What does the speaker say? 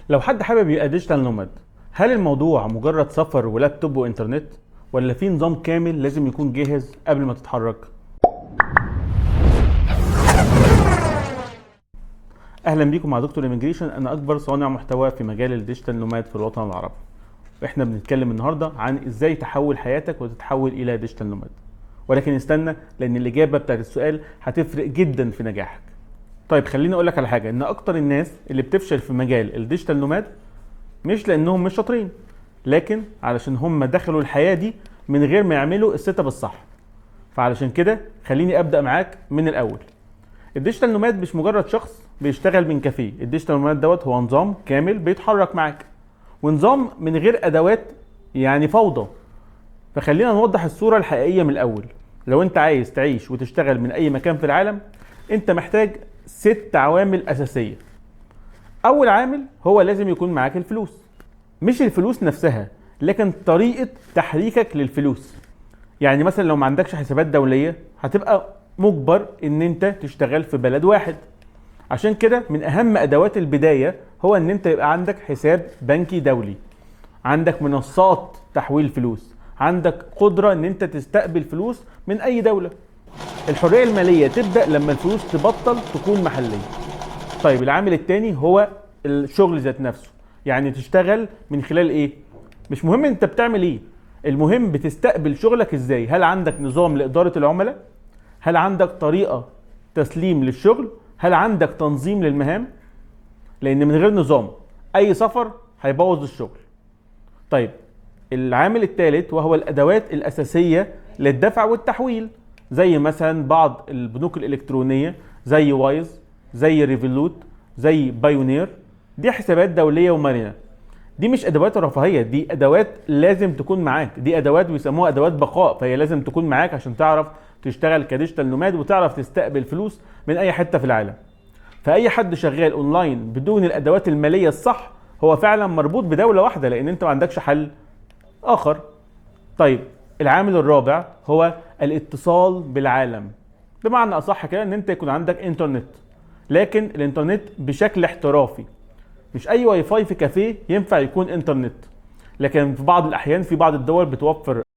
لو حد حابب يبقى ديجيتال نوماد، هل الموضوع مجرد سفر ولابتوب وانترنت، ولا في نظام كامل لازم يكون جاهز قبل ما تتحرك؟ اهلا بيكم مع دكتور ايميجريشن. انا اكبر صانع محتوى في مجال الديجيتال نوماد في الوطن العربي. احنا بنتكلم النهارده عن ازاي تحول حياتك وتتحول الى ديجيتال نوماد. ولكن استنى، لان الاجابه بتاعت السؤال هتفرق جدا في نجاحك. طيب خليني اقول لك على حاجه، ان اكتر الناس اللي بتفشل في مجال الديجيتال نوماد مش لانهم مش شاطرين، لكن علشان هم دخلوا الحياه دي من غير ما يعملوا السيت اب الصح. فعلشان كده خليني ابدا معاك من الاول. الديجيتال نوماد مش مجرد شخص بيشتغل من كافيه. الديجيتال نوماد دوت هو نظام كامل بيتحرك معاك، ونظام من غير ادوات، يعني فوضى. فخلينا نوضح الصوره الحقيقيه من الاول. لو انت عايز تعيش وتشتغل من اي مكان في العالم، انت محتاج 6 عوامل اساسيه. اول عامل هو لازم يكون معاك الفلوس، مش الفلوس نفسها لكن طريقه تحريكك للفلوس. يعني مثلا لو ما عندكش حسابات دوليه، هتبقى مجبر ان انت تشتغل في بلد واحد. عشان كده من اهم ادوات البدايه هو ان انت يبقى عندك حساب بنكي دولي، عندك منصات تحويل فلوس، عندك قدره ان انت تستقبل فلوس من اي دوله. الحريه الماليه تبدا لما الفلوس تبطل تكون محليه. طيب العامل الثاني هو الشغل ذات نفسه. يعني تشتغل من خلال ايه؟ مش مهم انت بتعمل ايه، المهم بتستقبل شغلك ازاي. هل عندك نظام لاداره العملاء؟ هل عندك طريقه تسليم للشغل؟ هل عندك تنظيم للمهام؟ لان من غير نظام اي سفر هيبوظ الشغل. طيب العامل الثالث وهو الادوات الاساسيه للدفع والتحويل، زي مثلا بعض البنوك الالكترونيه زي وايز، زي ريفولوت، زي بايونير. دي حسابات دوليه ومرنه. دي مش ادوات رفاهيه، دي ادوات لازم تكون معاك. دي ادوات بيسموها ادوات بقاء، فهي لازم تكون معاك عشان تعرف تشتغل كديجيتال نوماد وتعرف تستقبل فلوس من اي حته في العالم. فاي حد شغال اونلاين بدون الادوات الماليه الصح هو فعلا مربوط بدوله واحده، لان انت ما عندكش حل اخر. طيب العامل الرابع هو الاتصال بالعالم. بمعنى اصح كده ان انت يكون عندك انترنت، لكن الانترنت بشكل احترافي. مش اي واي فاي في كافيه ينفع يكون انترنت، لكن في بعض الاحيان في بعض الدول بتوفر